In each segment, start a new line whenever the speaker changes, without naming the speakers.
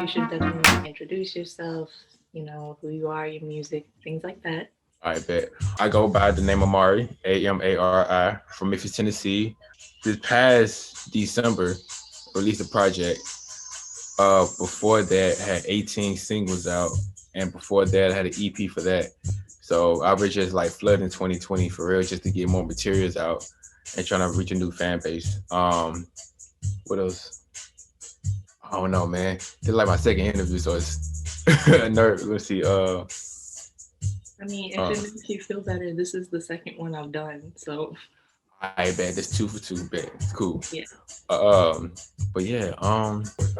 you should definitely introduce yourself, who you are, your music, things like that.
I bet. I go by the name Amari, Amari, from Memphis, Tennessee. This past December, released a project. Before that, had 18 singles out, and before that, I had an EP for that. So I was just like flooding 2020 for real, just to get more materials out and trying to reach a new fan base. What else? I don't know, man. This is like my second interview, so it's a nerve. Let's see.
I mean, if
Uh,
it makes you feel better, this is the second one I've done. So,
I bet that's 2 for 2. Bet it's cool.
yeah.
Um, but yeah,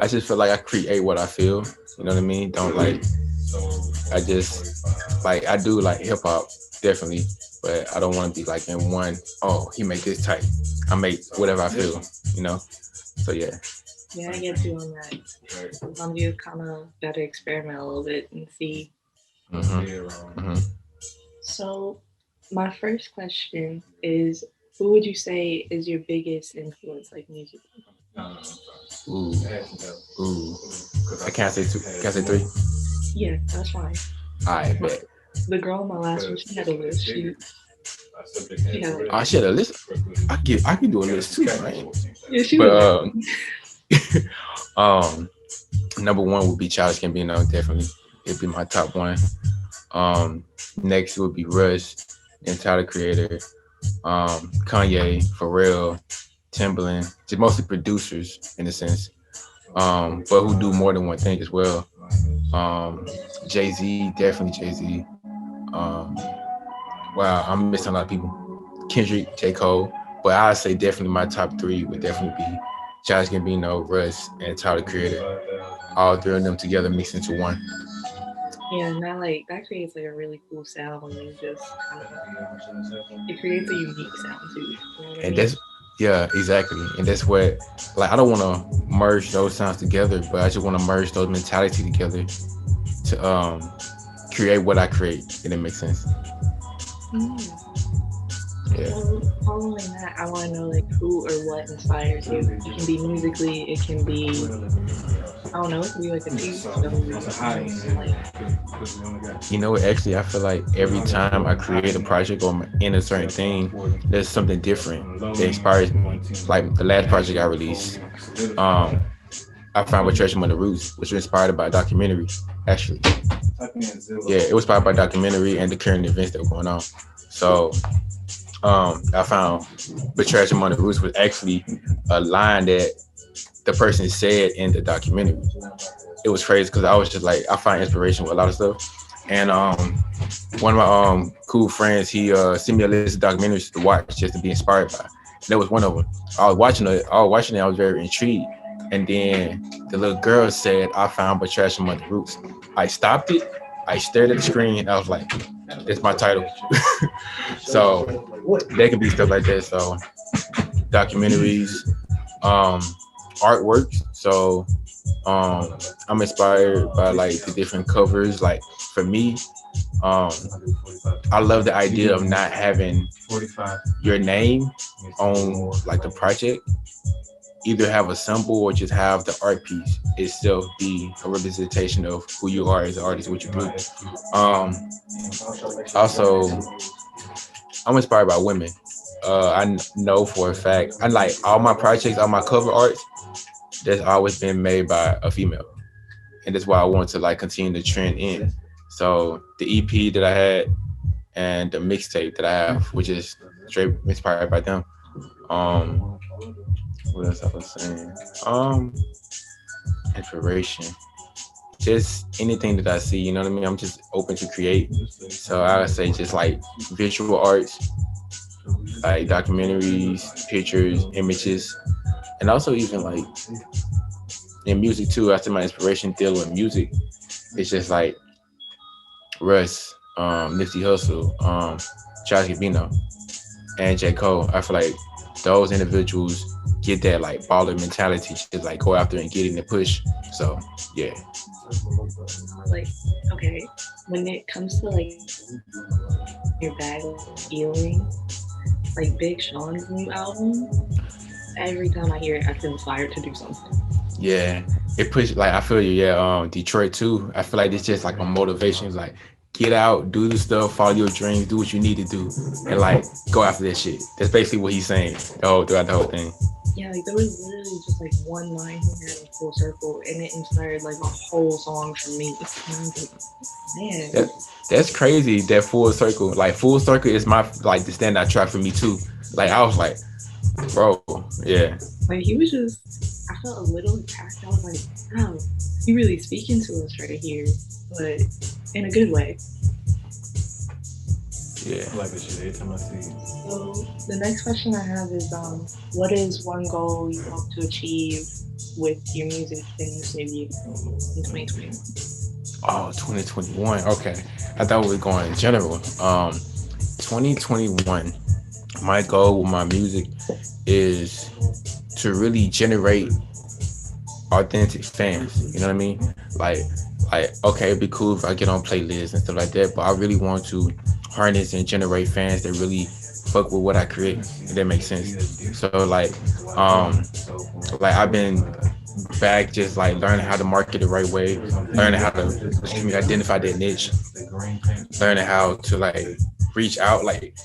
I just feel like I create what I feel. You know what I mean? Don't like. I just like I do like hip hop definitely, but I don't want to be like in one. Oh, he make this type. I make whatever I feel. You know. So yeah.
Yeah, I get you on that. Sometimes you kind of got to experiment a little bit and see.
Mm-hmm.
So, my first question is, who would you say is your biggest influence, like musically?
Ooh, ooh. I can't say two. Can I say three?
Yeah, that's fine.
I bet.
The girl on my last one, she had a list. She had like,
I should have listened. I can do a list too, right?
yeah, she
But
was.
um, number one would be Childish Gambino, definitely. It'd be my top one. Next would be Rush, and Tyler Creator, Kanye, Pharrell, Timbaland, just mostly producers in a sense, but who do more than one thing as well. Jay-Z, definitely Jay-Z. Um, wow, I'm missing a lot of people. Kendrick, J. Cole, but I'd say definitely my top three would definitely be Childish Gambino, Russ, and Tyler Creator. All three of them together mixed into one.
Yeah, and that creates like a really cool sound when you just kind of it creates a unique sound too. You know what I
And
mean?
that's yeah, exactly. And that's what like I don't want to merge those sounds together, but I just want to merge those mentality together to create what I create. If that makes sense.
Mm.
Yeah.
So following that, I want to know like who or what inspires you. It can be musically, it can be I don't know, it could be like a TV show, like
You know, actually, I feel like every time I create a project or I'm in a certain thing, there's something different that inspires me. Like the last project I released, um, I found with Treasure on the Roots, which was inspired by a documentary. Actually, yeah, it was inspired by a documentary and the current events that were going on. So I found Betrayal Among the Roots was actually a line that the person said in the documentary. It was crazy because I was just like, I find inspiration with a lot of stuff. And one of my cool friends, he sent me a list of documentaries to watch just to be inspired by. And that was one of them. I was very intrigued. And then the little girl said, I found Betrayal Among the Roots. I stopped it. I stared at the screen. I was like, it's my title. So there can be stuff like that. So documentaries, um, artwork. So I'm inspired by like the different covers. Like for me, um, I love the idea of not having your name on like the project. Either have a symbol or just have the art piece itself be a representation of who you are as an artist, what you do. Um, Also, I'm inspired by women. I know for a fact, I like all my projects, all my cover art, that's always been made by a female. And that's why I want to like continue the trend in. So the EP that I had and the mixtape that I have, which is straight inspired by them. Um, what else I was saying? Inspiration. Just anything that I see, you know what I mean? I'm just open to create. So I would say just like visual arts, like documentaries, pictures, images, and also even like in music too. After my inspiration deal with music, it's just like Russ, Nipsey Hussle, Childish Gambino, and J. Cole. I feel like those individuals get that like baller mentality, just like go after and get it and push. So yeah.
like okay, when it comes to like your bag of feeling, like Big Sean's new album, every time I hear it, I feel inspired to do something.
Yeah, it pushed like I feel you, yeah. Detroit too. I feel like it's just like a motivation. It's like get out, do the stuff, follow your dreams, do what you need to do, and like go after that shit. That's basically what he's saying throughout the whole thing.
Yeah, like there was literally just like one line he had in Full Circle, and it inspired like a whole song for me. And I was like, man,
That, that's crazy. That full circle, like full circle, is my like the standout track for me too. Like I was like, bro, yeah,
like he was just, I felt a little attacked. I was like, wow, he really speaking to us right here, but in a good way.
yeah.
I like this shit every time I see it.
So the next question I have is, what is one goal you hope to achieve with your music in this new year in 2021?
Oh, 2021. Okay, I thought we were going in general. 2021. My goal with my music is to really generate authentic fans. You know what I mean? Like, okay, it'd be cool if I get on playlists and stuff like that, but I really want to harness and generate fans that really fuck with what I create. If that makes sense. So um, like I've been back just like learning how to market the right way, learning how to identify that niche, learning how to like reach out. Like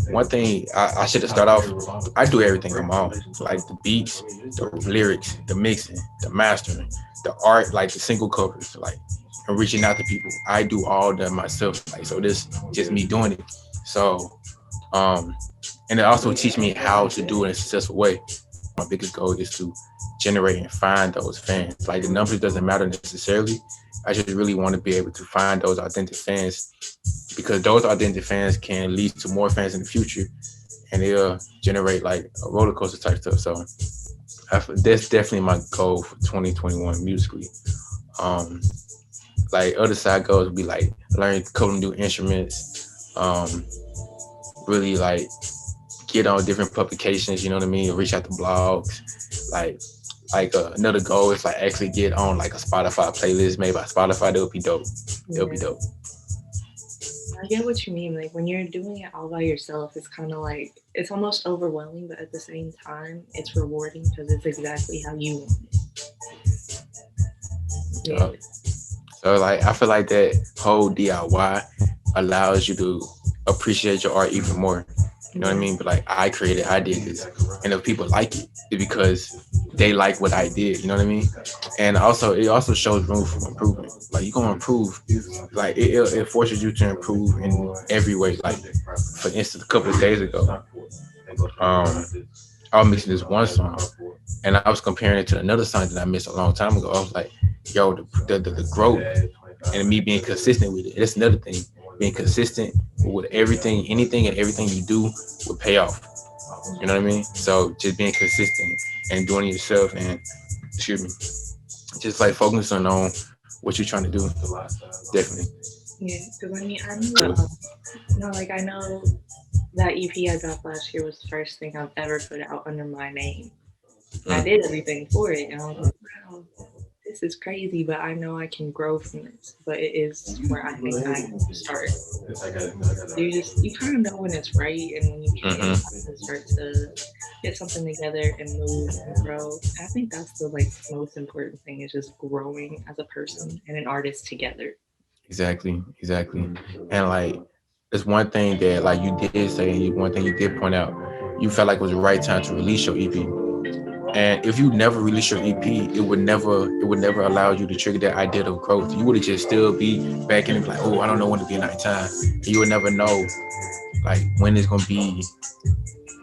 one thing I should have started off, I do everything on my own. Like the beats, the lyrics, the mixing, the mastering, the art, like the single covers, like and reaching out to people. I do all that myself. Like so this just me doing it. So um and it also teach me how to do it in a successful way. My biggest goal is to generate and find those fans. Like the numbers doesn't matter necessarily. I just really want to be able to find those authentic fans because those authentic fans can lead to more fans in the future and they'll generate like a roller coaster type stuff. So that's definitely my goal for 2021 musically. Um, like other side goals would be like learn a couple new instruments, really like get on different publications, you know what I mean? Reach out to blogs. Like another goal is like actually get on like a Spotify playlist made by Spotify. That would be dope. That would be
Yeah,
dope.
I get what you mean. Like when you're doing it all by yourself, it's kind of like it's almost overwhelming, but at the same time, it's rewarding because it's exactly how you want it.
Uh, so like I feel like that whole DIY allows you to appreciate your art even more. You know what I mean? But like I created, I did this, and if people like it, it's because they like what I did. You know what I mean? And also, it also shows room for improvement. Like you're gonna improve. Like it forces you to improve in every way. Like for instance, a couple of days ago, um, I was mixing this one song, and I was comparing it to another song that I missed a long time ago. I was like, yo, the growth and me being consistent with it. That's another thing. Being consistent with everything, anything and everything you do will pay off. You know what I mean? So just being consistent and doing it yourself and excuse me, just like focusing on what you're trying to do. Definitely.
Yeah, because I mean, I know, no, like I know that EP I dropped last year was the first thing I've ever put out under my name. I
Mm,
did everything for it, and I was like, wow, this is crazy, but I know I can grow from this. But it is where I think I have to start. You kind of know when it's right and when you can
hmm
start to get something together and move and grow. I think that's the like most important thing is just growing as a person and an artist together.
Exactly. Exactly. And like it's one thing that like you did say and one thing you did point out, you felt like it was the right time to release your EP. And if you never release your EP, it would never allow you to trigger that idea of growth. You would have just still be back in it like, oh, I don't know when to be nighttime. And you would never know like when it's gonna be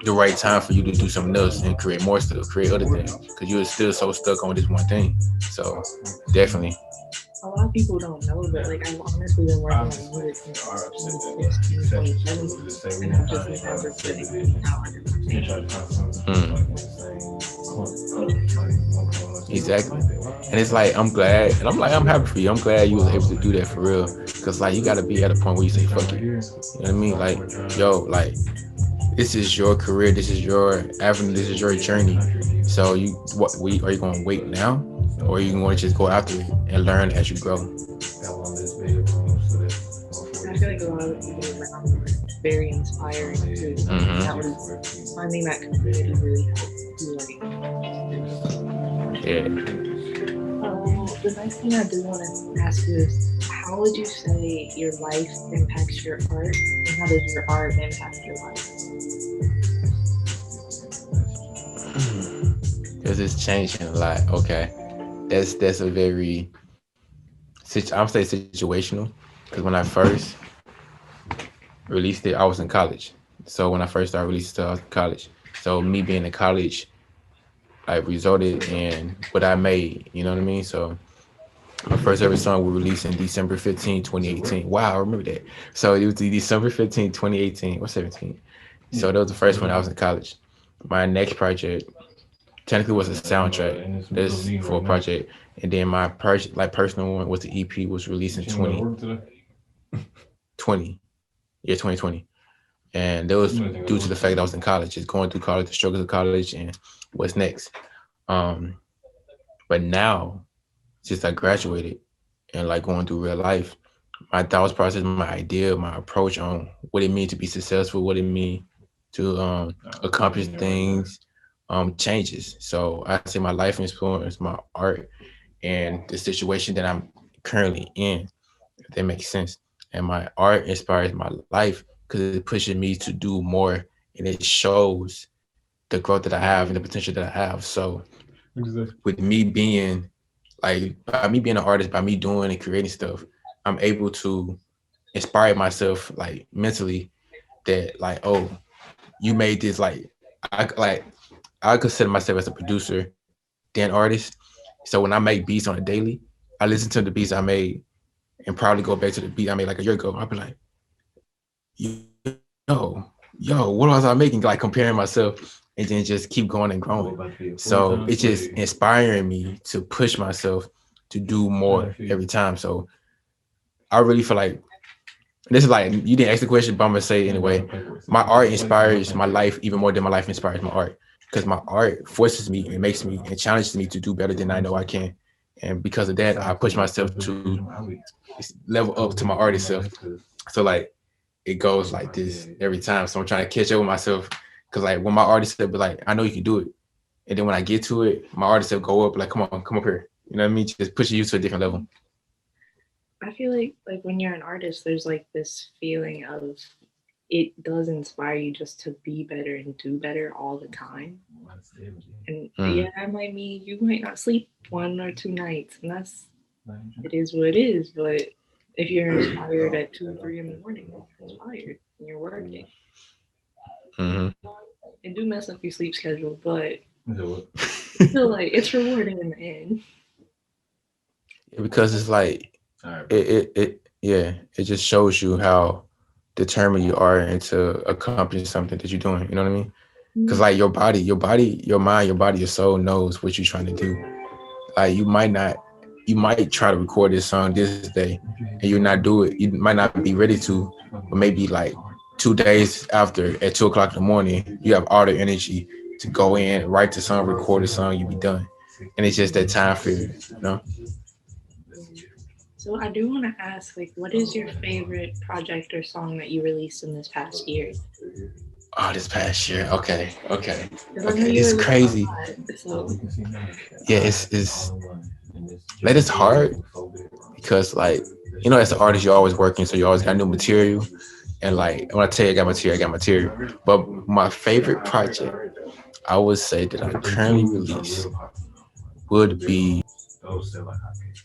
the right time for you to do something else and create more stuff, create other things. Cause you're still so stuck on this one thing. So definitely.
A lot of people don't know, but like I've honestly been working on music since 2016, 2017, and I've just never put it out under my name.
Mm, exactly. And it's like I'm glad and I'm happy for you. I'm glad you was able to do that for real. Cause like you gotta be at a point where you say fuck it. You know what I mean? Like, yo, like this is your career, this is your avenue, this is your journey. So we are you gonna wait now? Or are you gonna just go after it and learn as you grow?
I feel like a lot of people around me are very inspiring too. That
Hmm.
was finding that community really helped. Like,
Yeah.
the next thing I do want to ask you is, how would you say your life impacts your art, and how does your art impact your life?
Because it's changing a lot. Okay, that's a very I'm say situational. Because when I first released it, I was in college. So when I first started releasing stuff, I was in college. So me being in college, I resulted in what I made. You know what I mean? So my first ever song was released in December 15, 2018. Wow, I remember that. So it was December 15, 2018 or 17. So that was the first one. I was in college. My next project technically was a soundtrack. This for a project, and then my personal one was the EP was released in 2020. Yeah, 2020. And that was due to the fact that I was in college, just going through college, the struggles of college, and what's next. Um, but now, since I graduated and like going through real life, my thought process, my idea, my approach on what it means to be successful, what it means to accomplish things, changes. So I say my life influence my art and the situation that I'm currently in, if that makes sense. And my art inspires my life because it pushes me to do more and it shows the growth that I have and the potential that I have. So with me being by me being an artist, by me doing and creating stuff, I'm able to inspire myself like mentally that like, oh, you made this I consider myself as a producer, then artist. So when I make beats on a daily, I listen to the beats I made and probably go back to the beat I made like a year ago. I'll be like, yo, what was I making? Like comparing myself and then just keep going and growing. So it's just inspiring me to push myself to do more every time. So I really feel like this is like you didn't ask the question, but I'm gonna say it anyway. My art inspires my life even more than my life inspires my art. Because my art forces me and makes me and challenges me to do better than I know I can. And because of that, I push myself to level up to my artist self. So like it goes like this every time. So I'm trying to catch up with myself. Cause like when my artist self be like, I know you can do it. And then when I get to it, my artist self go up like, come on, come up here. You know what I mean? Just pushing you to a different level.
I feel like when you're an artist, there's like this feeling of, it does inspire you just to be better and do better all the time. And yeah, that might mean you might not sleep 1 or 2 nights, and that's, it is what it is. But if you're inspired at 2 or 3 in the morning, you're inspired and you're working.
Mm-hmm.
It do mess up your sleep schedule, but I feel like it's rewarding in the end.
Because it's like yeah, it just shows you how determined you are into accomplishing something that you're doing. You know what I mean? Because like your mind, your body, your soul knows what you're trying to do. Like you might try to record this song this day, and you not do it. You might not be ready to, but maybe like 2 days after at 2 o'clock in the morning, you have all the energy to go in, write the song, record the song, you be done. And it's just that time for you.
So I do want to ask, like, what is your favorite project or song that you released in this past year?
Oh, this past year. Okay.
Because I know you
It's
released a
crazy.
lot, so
Yeah, it's like it's hard because like as an artist you're always working, so you always got new material. And like when I tell you I got material. But my favorite project I would say that I currently release would be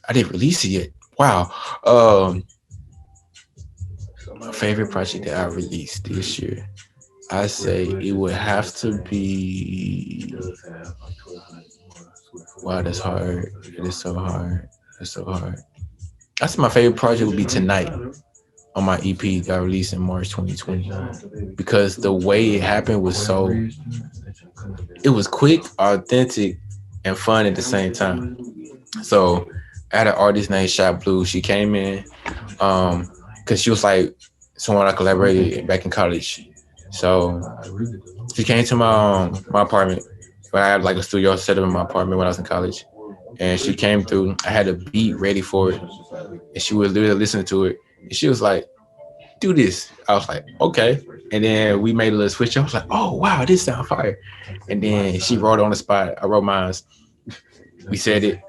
I didn't release it yet. Wow. My favorite project that I released this year, I say it would have to be. Wow, that's hard. It is so hard. It's so hard. I say my favorite project would be Tonight on my EP that I released in March 2020 because the way it happened was it was quick, authentic, and fun at the same time. So I had an artist named Shot Blue. She came in because she was like someone I collaborated back in college. So she came to my apartment when I had like a studio set up in my apartment when I was in college. And she came through. I had a beat ready for it. And she was literally listening to it. And she was like, do this. I was like, okay. And then we made a little switch. I was like, oh wow, this sound fire. And then she wrote on the spot. I wrote mine. We said it,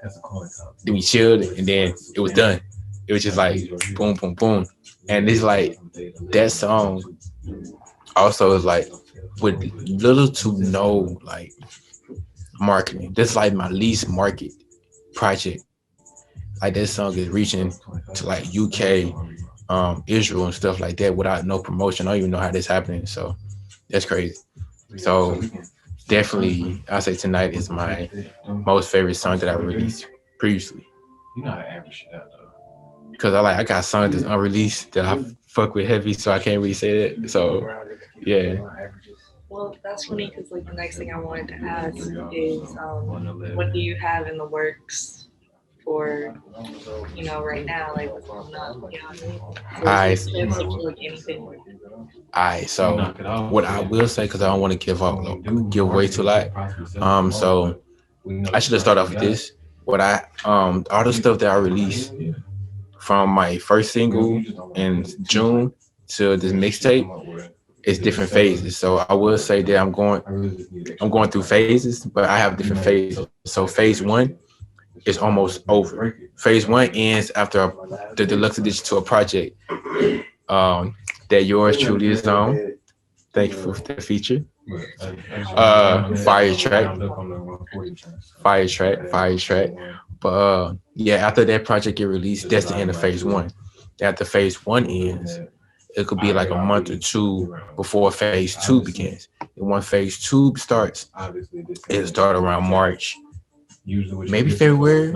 then we chilled, and then it was done. It was just like boom, boom, boom, and it's like that song also is like with little to no like marketing. That's like my least market project. Like that song is reaching to like UK, Israel and stuff like that without no promotion. I don't even know how this happening. So that's crazy. So definitely, I say tonight is my most favorite song that I released previously because I got songs that's unreleased that I fuck with heavy, so I can't really say that. So yeah.
Well, that's funny because like the next thing I wanted to ask is, what do you have in the works for, right now, like what's going on? You know what I mean? So is
I
it tips or like anything?
so what I will say because I don't want to give away too lot. So I should have started off with this. What I all the stuff that I released from my first single in June to this mixtape is different phases. So I will say that I'm going through phases, but I have different phases. So phase one is almost over. Phase one ends after the deluxe edition to a project um, that yours truly is on. Thank you for the feature. Fire track, fire track. But yeah, after that project get released, that's the end of phase one. After phase one ends, it could be like a month or two before phase two begins. And when phase two starts, it'll start around March, maybe February.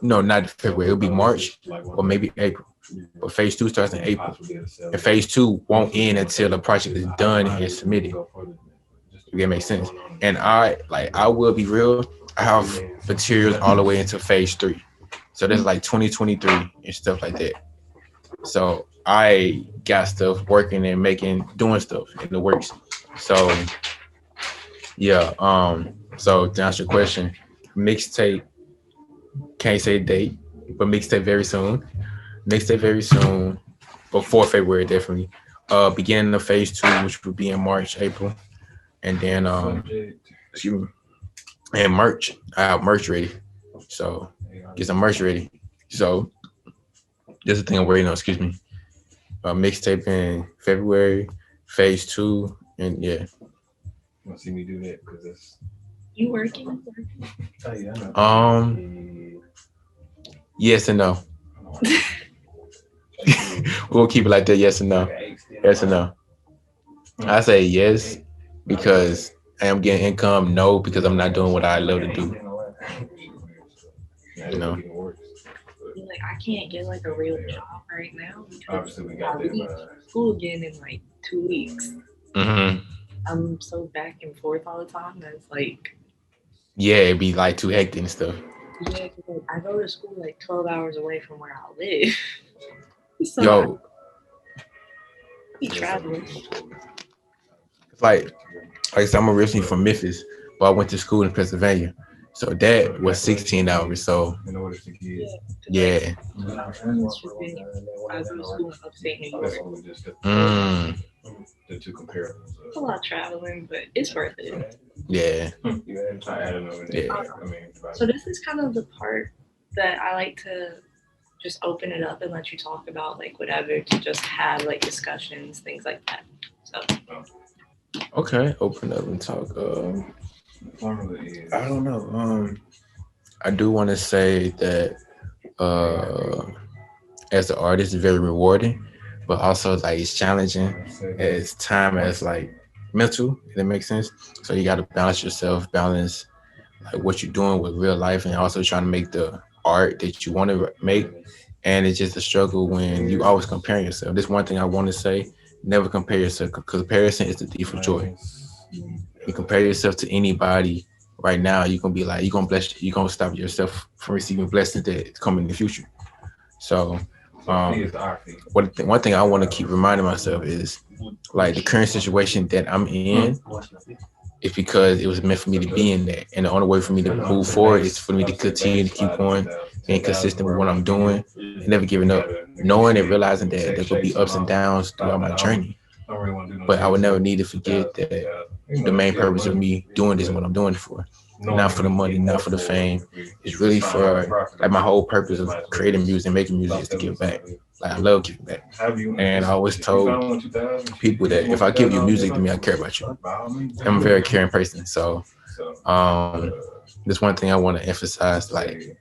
No, not February. It'll be March or maybe April. But phase two starts in April, and phase two won't end until the project is done and submitted. If that makes sense. And I will be real. I have materials all the way into phase three. So there's like 2023 and stuff like that. So I got stuff working and doing stuff in the works. So yeah. So to answer your question, mixtape can't say date, but mixtape very soon. Mixtape very soon, before February definitely. Beginning of phase two, which will be in March, April, and then excuse me, and merch. I have merch ready, so get some merch ready. So that's the thing I'm waiting on. Excuse me. Mixtape in February, phase two, and yeah.
You working?
Yes and no. We'll keep it like that. Yes and no. Yes and no. I say yes because I am getting income. No, because I'm not doing what I love to do. You know.
Like I can't get like a real job right now because I leave school again in like 2 weeks.
Hmm.
I'm so back and forth all the time that it's like,
Yeah, it'd be like too hectic and stuff.
yeah, 'cause, like, I go to school like 12 hours away from where I live. So I
Yo,
be traveling.
it's like I said, I'm originally from Memphis, but I went to school in Pennsylvania. So that was 16 hours. So
Yeah, 'cause, like
yeah.
my friends from I go to school in upstate New York.
Mm,
It's a lot of traveling, but it's worth it.
yeah. Yeah.
So this is kind of the part that I like to just open it up and let you talk about like whatever to just have like discussions, things like that. So
Okay. Open up and talk. I don't know. I do want to say that uh, as an artist, it's very rewarding, but also like it's challenging as time as like mental. If that makes sense. So you got to balance yourself, balance like what you're doing with real life, and also trying to make the art that you want to make. And it's just a struggle when you always comparing yourself. This one thing I want to say: never compare yourself. Because comparison is the thief of joy. You compare yourself to anybody right now, you're gonna be like you're gonna stop yourself from receiving blessings that come in the future. So one thing I want to keep reminding myself is like the current situation that I'm in is because it was meant for me to be in that, and the only way for me to move forward is for me to continue to keep going, being consistent with what I'm doing, and never giving up, knowing and realizing that there could be ups and downs throughout my journey, but I would never need to forget that the main purpose of me doing this and what I'm doing it for. not for the money, not for the fame. It's really for like my whole purpose of creating music, making music is to give back. Like I love giving back, and I always told people that if I give you music, to me, I care about you. I'm a very caring person, so um, there's one thing I want to emphasize, like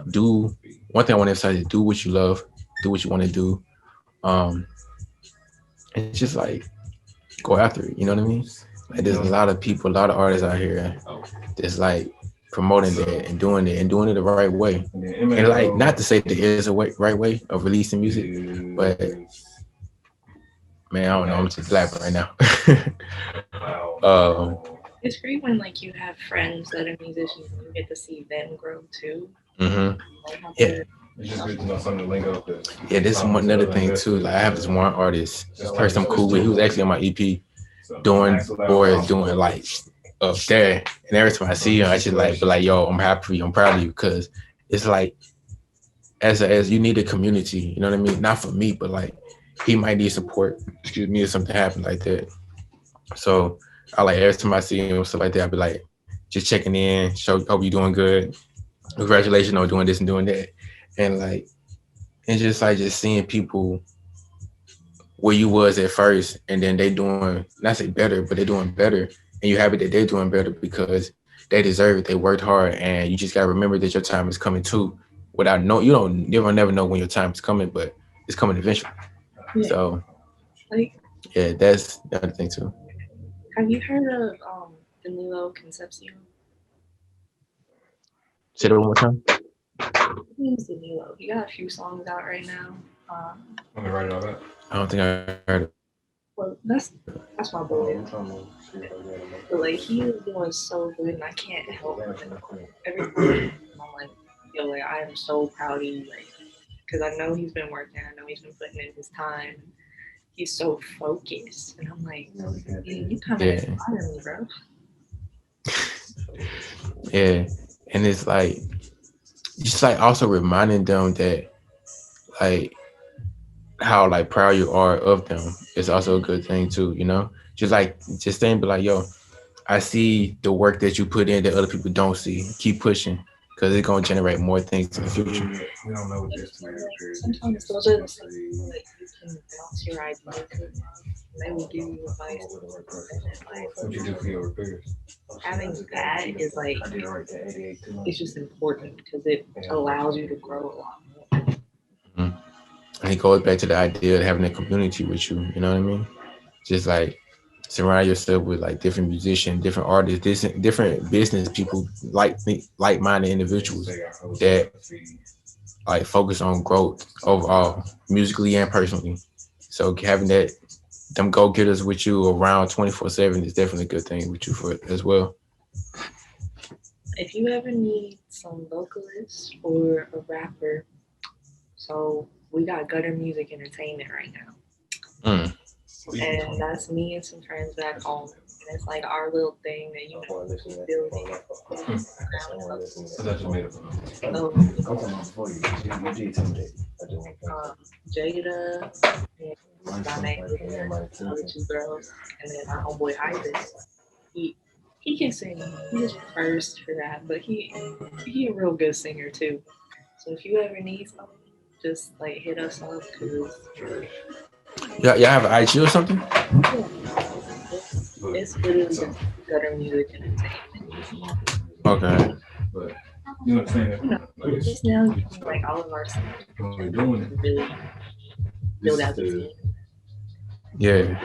do one thing I want to emphasize is do what you love, do what you want to do, um, and just like go after it. You know what I mean? Like there's a lot of people, a lot of artists out here that's like promoting that and doing it the right way. And like not to say there is a right way of releasing music, but man, I don't know. I'm just blabbing right now. um,
It's great when like you have friends that are musicians and you get to see them grow too.
hmm
Like how
Yeah,
to
yeah. This is another thing too. Like I have this one artist, this person I'm cool with. He was actually on my EP doing like up there. And every time I see him, I just like be like, yo, I'm happy for you. I'm proud of you because it's like as you need a community. You know what I mean? Not for me, but like he might need support. Excuse me, if something happens like that. So I like every time I see him stuff like that, I be like just checking in, hope you doing good. Congratulations on doing this and doing that. And like and just like just seeing people where you was at first and then they doing not say better, but they're doing better. And you're happy that they're doing better because they deserve it. They worked hard and you just gotta remember that your time is coming too. Without no you don't never know when your time is coming, but it's coming eventually.
yeah.
So
Like
yeah, that's the other thing too.
have you heard of Danilo Concepcion?
Say that one more time.
His name's Danilo. He got a few songs out right now.
I don't think I heard it.
Well, that's my boy. But like he is doing so good, and I can't help but every time I'm like, yo, like I am so proud of you, like, because I know he's been working, I know he's been putting in his time. He's so focused, and I'm like, man, you kind of
Yeah.
inspire me, bro.
Yeah. And it's like just like also reminding them that like how like proud you are of them is also a good thing too, you know? Just saying be like, yo, I see the work that you put in that other people don't see. Keep pushing because it's gonna generate more things in the future.
Sometimes those are the things that you can bounce your ideas with. They will give you advice, and then, like having that is like it's just important because it allows you to grow a lot more.
Mhm. And it goes back to the idea of having a community with you. You know what I mean? Just like surround yourself with like different musicians, different artists, different business people, like minded individuals that like focus on growth overall, musically and personally. So having that them go getters with you around 24/7 is definitely a good thing with you for as well.
If you ever need some vocalists or a rapper, so we got Gutter Music Entertainment right now.
Mm.
And that's me and some friends back home. And it's like our little thing that we keep building from the ground up. So, Jada and my name is the other two girls, and then my homeboy Isaac. He he can sing. He was first for that, but he a real good singer too. So if you ever need something, just like hit us up because
Yeah, y'all have an IG or something?
yeah, it's literally just Gutter Music Entertainment.
Okay.
You know, just now like all of our singers really build out the team.
Yeah.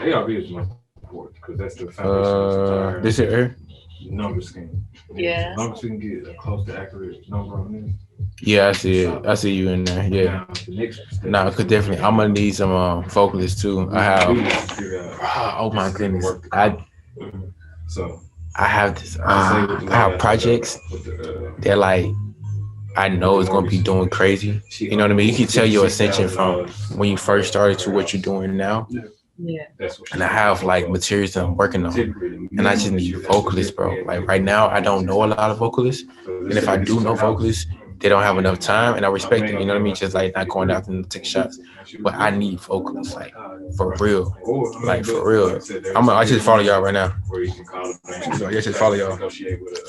This is her.
Yeah.
Yeah, I see it. I see you in there. Yeah. Nah, cause definitely I'm gonna need some vocalists too. I have. Oh my goodness. I have this. I have projects that like I know it's gonna be doing crazy. You know what I mean? You can tell your ascension from when you first started to what you're doing now.
Yeah.
And I have like materials that I'm working on, and I just need vocalists, bro. Like right now, I don't know a lot of vocalists, and if I do know vocalists, they don't have enough time, and I respect it. You know what I mean? Just like not going out and take shots, but I need vocalists, like for real, like for real. I just follow y'all right now. So I just follow y'all.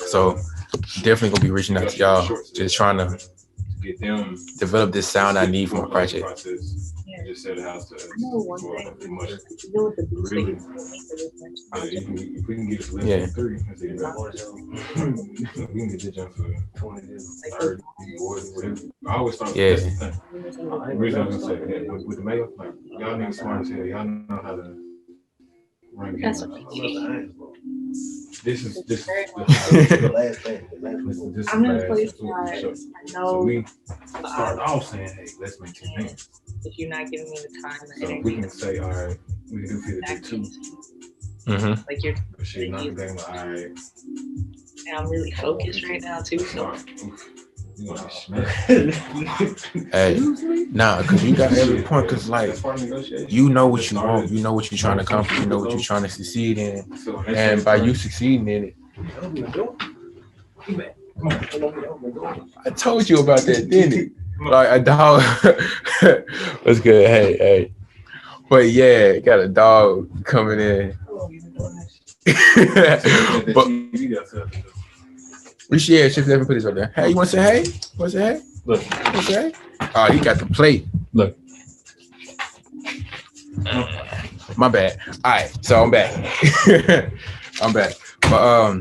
So definitely gonna be reaching out to y'all, just trying to develop this sound I need for my project.
Yeah. I know one thing, even with the beats that you're doing for this next project,
Yeah.
like those
Yeah.
that's what we need. It's very much. I'm in a place where I know the if you're not giving me the time, the energy, like you're and I'm really focused right now too. So
Hey, nah, cause you got every point. Cause like you know what you want, you know what you're trying to accomplish, you know what you're trying to succeed in, and by you succeeding in it, I told you about that, didn't it? Like a dog. What's good? Hey. But yeah, got a dog coming in. But we should shift left and put this up there. Hey, you want to say hey? Want to say hey?
Look.
Want to say hey? Oh, he got the plate.
Look.
My bad. All right, so I'm back. I'm back. But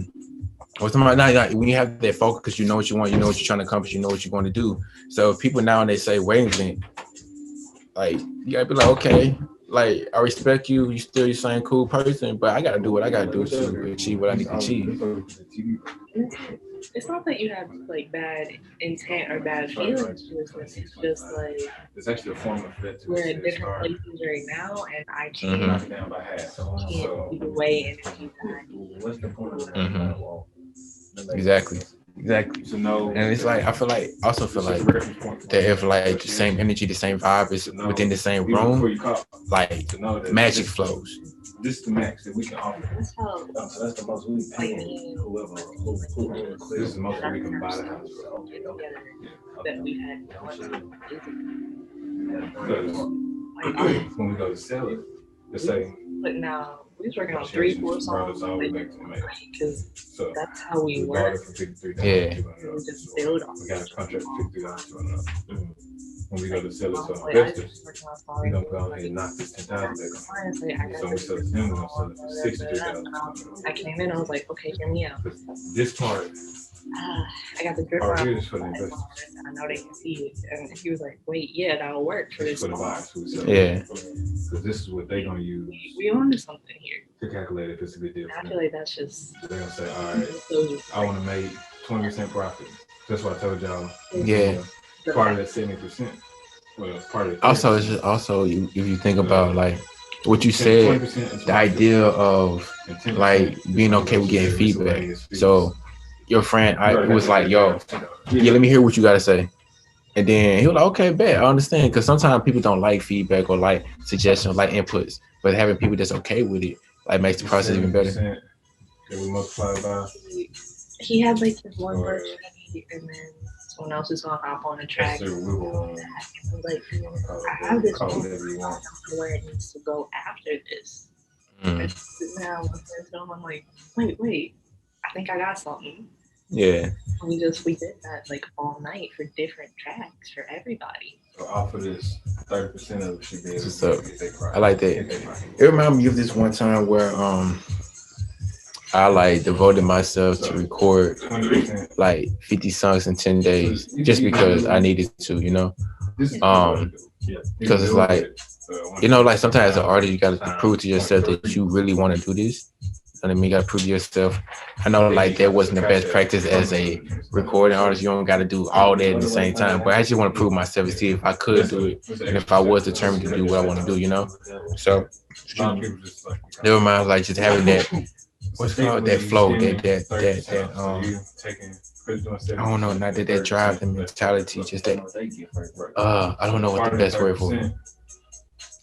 what's my now? When you have that focus, because you know what you want, you know what you're trying to accomplish, you know what you're going to do. So people now when they say wavelength, like you gotta be like, okay, like I respect you, you still the same cool person, but I gotta do what I gotta do to achieve what I need to achieve.
it's not that you have like bad intent or bad feelings towards them. It's just like
It's actually a form of fit
we're in different places right now, and I can't give away energy that
Exactly.
to know.
And it's like I also feel like that if like the same energy, the same vibe is within the same room, like magic flows.
This is the max that we can offer.
that's how
That's the most we
like
pay.
me
Whoever. This is the most we can buy the house.
get together that we've had
Because
like
when we go to sell it, let's say
but now we was working on 3-4 songs because
so.
that's how we
We
work.
bought it for $53.
Yeah.
We just build on
We got a contract for $53 to run. When we go to sell it to
like, I
investors,
just working on
we
songs.
gonna go ahead and knock this 10,000 back.
Clients say, I got
So we
this.
sell it to them, we're gonna sell it for 63,000.
I came in, I was like, okay, hear me out.
This part,
I got the drip
part
on.
here is for the investors.
I know they can see it. And he was like, wait, yeah, that'll work for
It's
this.
for the buyers who sell
Yeah.
it. Because this is what they gonna use
We own to something here.
to calculate if it's a good deal.
I feel like that's just
They're gonna say, all right,
so
I wanna make 20% profit. That's why I told y'all.
Yeah.
Part of that 70%. Well, it's part of it.
Also, it's just also if you think about like what you said, the idea of like being okay with getting feedback. So your friend was like, yo, yeah, let me hear what you gotta say. And then he was like, okay, bet, I understand. Because sometimes people don't like feedback or like suggestions, like inputs. But having people that's okay with it, like makes the process even better.
That we multiply by.
he had like this one verse and then someone else is gonna hop on the track.
Extra wiggle room.
Like
You wanna call it
I have this
call it
one
whatever you want.
where it needs to go after this.
Mm.
And now I'm like, wait, I think I got something.
Yeah.
We did that like all night for different tracks for everybody.
So off of this, 30% of it should be able
What's
to
up?
get their price.
I like that.
Get their price.
It reminded me of this one time where I like devoted myself to record
20%.
like 50 songs in 10 days just because I needed to, you know.
This is
Because it's like, you know, like sometimes as an artist you gotta prove to yourself that you really want to do this. You know what I mean? You gotta prove to yourself. I know like that wasn't the best practice as a recording artist. You don't gotta do all that at the same time. But I just want to prove myself to see if I could do it and if I was determined to do what I want to do, you know. So never mind like just having that what's called that flow, that I don't know, not that drive, the mentality, just that I don't know what the best word for it.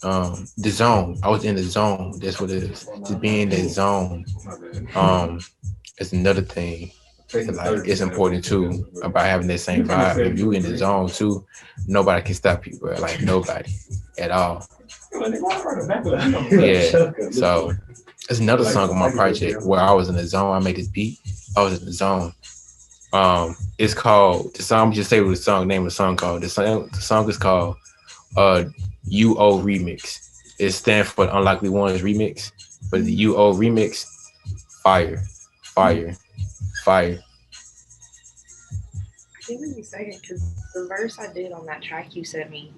The zone. I was in the zone. That's what it is. Just being in that zone. It's another thing. like it's important too about having that same vibe. If you in the zone too, nobody can stop you, bro. Like nobody at all. Yeah. So it's another song on my project where I was in the zone. I made this beat. I was in the zone. It's called the song. Just say what the song name of the song called. The song is called uh UO Remix. It stands for the Unlikely Ones Remix, but the UO Remix, fire, fire, fire.
I get what you're saying because the verse I did on that track you sent me,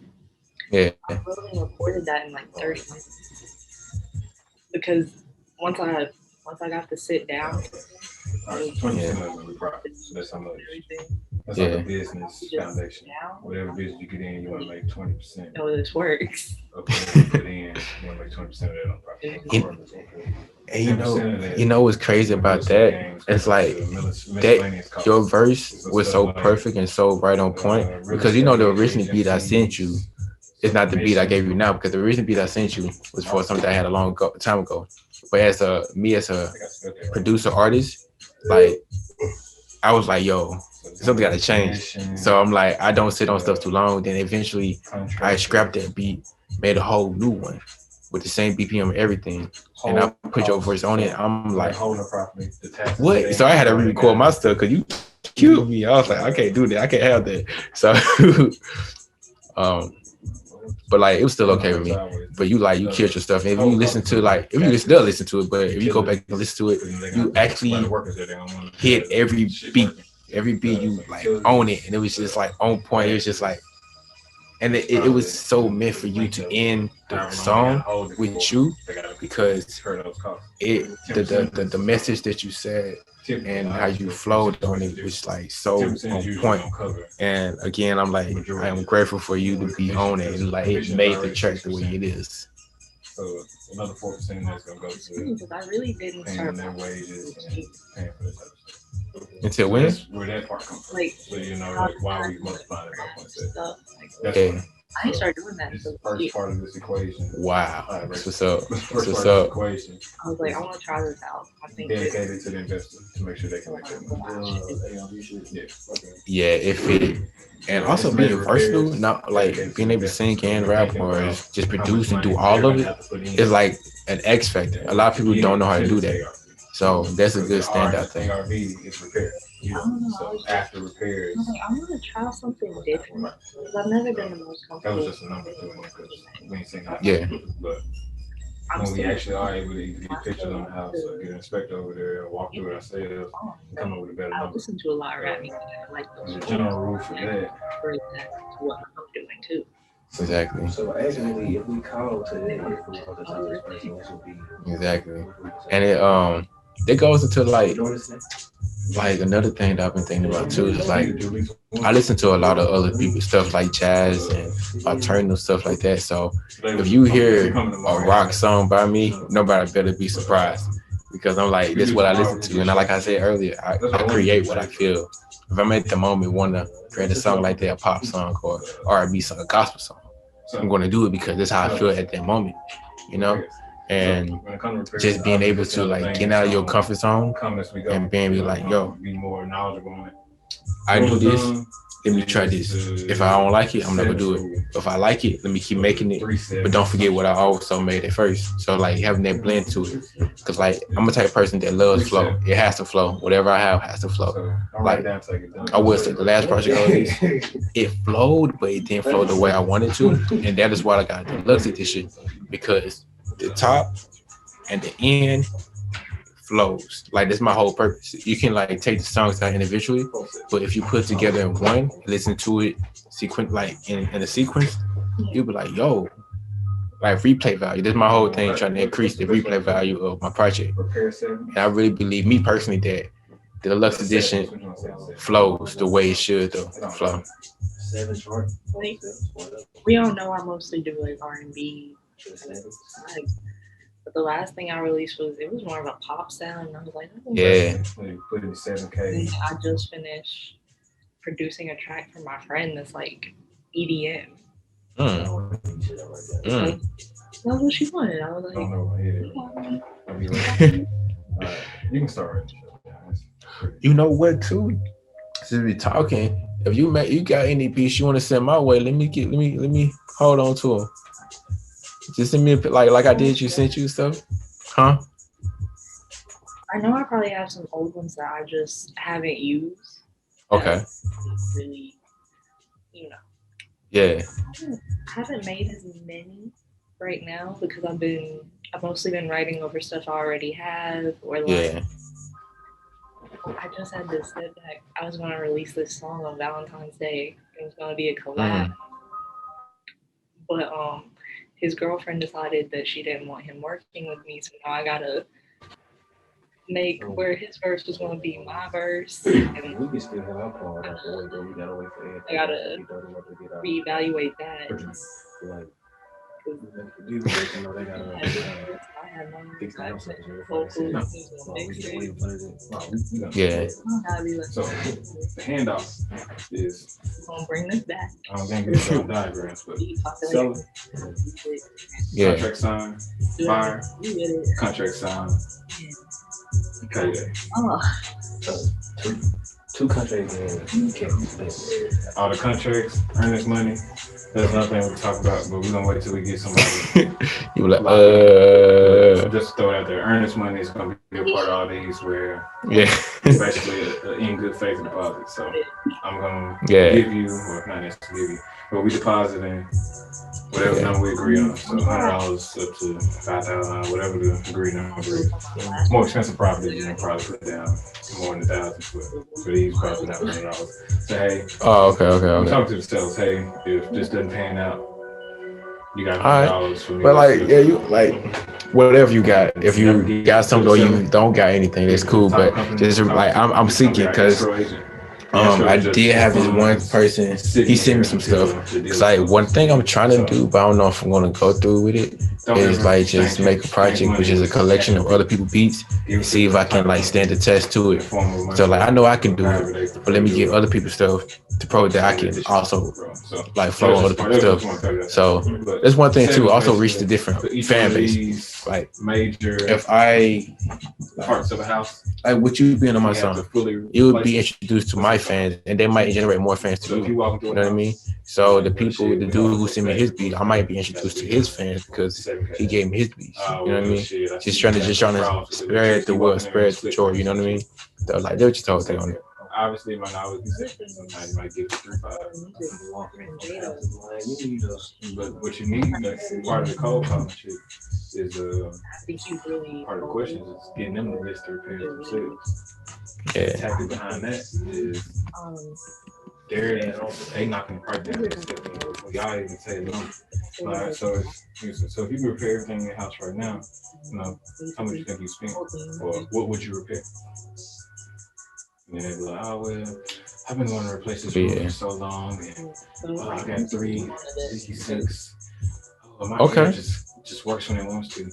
Yeah,
I wrote and recorded that in like 30 minutes because once I once I got to sit down,
All right,
and
20% of it we profit. So that's how much.
everything
That's like
yeah,
a business
just
foundation.
down,
Whatever business you get in, you want to make 20%
oh, this works.
of whatever you put in. You want to make 20% of that on profit.
and you know what's crazy about that? It's like that your verse was so perfect and so right on point because the original beat I sent you is not the beat I gave you now because the original beat I sent you was for something I had a time ago. But as a producer artist, like I was like, yo, something got to change. So I'm like, I don't sit on stuff too long. Then eventually, I scrapped that beat, made a whole new one with the same BPM and everything, and I put your voice on it. I'm like, what? So I had to re-record my stuff because you killed me. I was like, I can't do that. I can't have that. So, um, but like it was still okay with me. But you killed your stuff. And if you still listen to it, but if you go back and listen to it, you actually hit every beat you like own it, and it was just like on point. It was just like, and it was so meant for you to end the song with you because the message that you said and how you flowed on it was like so on point. And again, I'm like, I am grateful for you to be on it and like it made the track the way it is.
So another 4% that's gonna go to
Because I really didn't
paying
start
their wages and paying for this type of stuff.
Until when?
That's where that part comes from.
like
So like why we multiply it by 0.7.
stuff. Like,
That's
Yeah.
what-
I didn't start doing that
It's
until
the first
year.
part of this equation.
Wow. That's what's up.
The first
That's what's
part of this
up.
equation
I was like, I want to try this out. I think this
dedicated to the investor to make sure they can make that money. Yeah.
Yeah, if it and also being versatile, not like being able to sing and rap or just produce and do all of it is like an X factor. A lot of people don't know how to do that. So that's a good standout thing.
ARV is repair.
I don't know.
So after repairs,
I was like, I want to try something different because I've never been the most
that was
comfortable.
just a number too, because we ain't seen that.
Yeah.
But
I'm
when we
still
actually are able to get pictures on the house or get an inspector over there and walk through it ourselves, come up with a better
I
number.
listen to a lot of rap music. I like
The
those.
general rule for that.
For that, what I'm doing too.
Exactly.
So actually, if we call today, if we go to this person, this would be
Exactly. And it goes into like another thing that I've been thinking about too is like I listen to a lot of other people's stuff like jazz and alternative stuff like that. So if you hear a rock song by me, nobody better be surprised because I'm like, this is what I listen to. And like I said earlier, I create what I feel. If I'm at the moment want to create a song like that, a pop song or R&B song, a gospel song, I'm going to do it because that's how I feel at that moment, and just being able to like get out of your comfort zone and being like, yo, I do this, let me try this. If I don't like it, I'm not gonna do it. If I like it, let me keep making it. But don't forget what I also made at first. So like having that blend to it. Cause like I'm a type of person that loves flow. It has to flow. Whatever I have has to flow. Like I will say the last project I released, it flowed, but it didn't flow the way I wanted to. And that is why I got the Deluxe edition. Because the top and the end flows. Like that's my whole purpose. You can like take the songs out individually, but if you put together in one, listen to it in a sequence, you'll be like, yo, like replay value. That's my whole thing, trying to increase the replay value of my project. And I really believe, me personally, that the Deluxe edition flows the way it should though. Flow.
Like, we all know I mostly do like R&B. But the last thing I released was more of a pop sound, and I was like, oh,
Yeah.
Put in 7K.
I just finished producing a track for my friend that's like EDM. Like, that's what she wanted. I was
I don't
like,
know. You can start.
You know what too? Since we talking, if you got any piece you want to send my way, let me hold on to them. Just send me like I did. You sent you stuff, huh?
I know I probably have some old ones that I just haven't used. That
Okay.
really, you know,
Yeah.
I haven't made as many right now because I've mostly been writing over stuff I already have, or like
Yeah.
I just had this setback. I was gonna release this song on Valentine's Day. It was gonna be a collab,
Mm.
but his girlfriend decided that she didn't want him working with me, so now I gotta make where his verse was gonna be my verse, and
We can still have our part out the way, but we gotta wait for
I
everything
gotta
to be done enough to get out.
reevaluate that.
Like, these guys, you know, they gotta
I had my
fix the house up and
vocals,
everything.
no.
Well, we just waiting for it.
Yeah.
Gotta be like,
So the handout is
gonna bring this back.
I'm gonna get some diagrams, but seller,
Yeah.
contract sign, buyer,
You get it.
contract sign, payday.
Oh,
Two contracts and you can't spend.
All the contracts, earnest money. That's another thing we talk about, but we're gonna wait till we get somebody.
You were like,
Just throw it out there. Earnest money is gonna be a part of all these where
yeah.
it's basically a in good faith deposit. So I'm gonna
Yeah.
give you, or not necessarily give you, but we deposit in whatever number we agree on. So $100 up to 5,000, whatever the agreed number is. More expensive property, you can probably put down more than 1,000, but for these, probably put down $100. So hey,
Oh, okay.
I'm talking to the sellers. Hey, if this doesn't pan out, you got
All right.
$100 for me.
But like, yeah, you like whatever you got. If you got something or you don't got anything, it's cool. But just like I'm seeking because I did have this one person. He sent me some stuff. Cause like one thing I'm trying to do, but I don't know if I'm gonna go through with it. Is like just make a project which is a collection of other people's beats and see if I can like stand the test to it. So like I know I can do it, but let me get other people's stuff to prove that I can also like flow on other people's stuff. So that's one thing too. Also reach the different fan base. Like if I
parts of a house,
like with you being on my song, you would be introduced to my fans, and they might generate more fans to you. You know what I mean? So the people, the dude who sent me his beat, I might be introduced to his fans because he gave me his beats. You know what I mean? Just trying to spread the word, spread the joy. You know what I mean? So like, they were just talking on it.
Obviously, it might not always be second. Sometimes you might get 3-5. But what you need, that's part of the cold calling shit, is part of the questions is getting them to list their opinions themselves.
Yeah.
The tactic behind that is they knocking the price down. Y'all even say no. Alright, so if you repair everything in your house right now, you know, how much you think you spent, or what would you repair? And then they be like, oh well, I've been wanting to replace this room for so long, and I got 366. Oh, my
Okay.
just works when it wants to.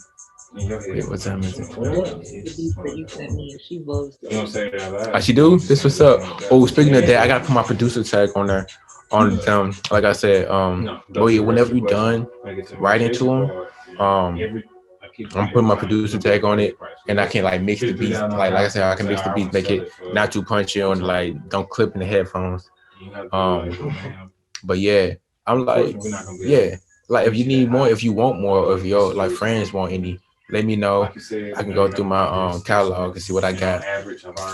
In your head.
Wait, what time is it?
the beat that you sent me, she loves
You don't say that out loud.
I she do? This what's up? Oh, speaking of that, I gotta put my producer tag on there. On like I said, whenever you done writing to them, I'm putting my producer tag on it, and I can like mix the beats. Like I said, I can mix the beats, make it not too punchy on like don't clip in the headphones. But yeah, I'm like, yeah, like if you need more, if you want more, or if your like friends want any, let me know. I can go through my catalog and see what I got.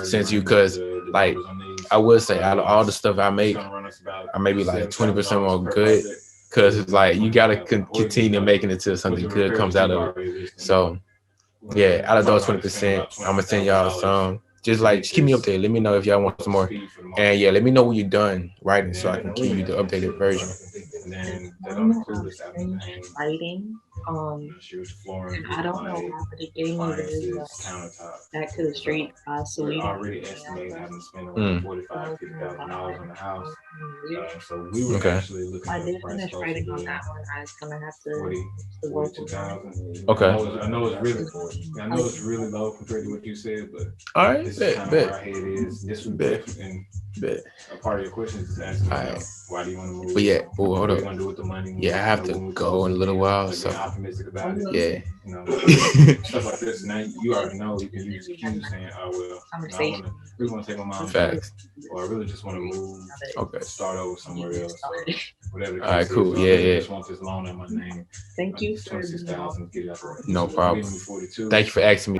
Since you, cause like I would say out of all the stuff I make, I may be like 20% more good. Cause it's like you gotta continue making it until something good comes out of it. So yeah, out of those 20%, I'm gonna send y'all some. Just keep me updated. Let me know if y'all want some more. And yeah, let me know when you're done writing so I can give you the updated version.
Writing. And I don't know how to getting back to the street. So we
already estimated having to spend around $45,000-$50,000 on the house. So we were actually looking
I
at
did
the price
finish
close
writing
to
on that one. I was gonna have to
42,000.
Okay.
I know it's really low compared to what you said, but
All right,
this is kind of where our head is. This was definitely, and
But
A part of your question is just asking
All right.
yourself, why do you want to move?
But yeah, hold
What are you
up.
gonna do with the money?
Yeah, I have to go in a little while. So
being optimistic about it.
yeah.
You know, stuff like this. Now you already know you can use the cues saying, "Oh well, I really want to take my mom back,
Facts.
or I really just want to move,
Okay.
start over somewhere else, or whatever."
All right, cool.
Is,
Yeah,
I really
yeah.
just want this loan in my name.
Thank you for
26,000. Get it out the way.
No problem.
Leaving me 42.
Thank you for asking me.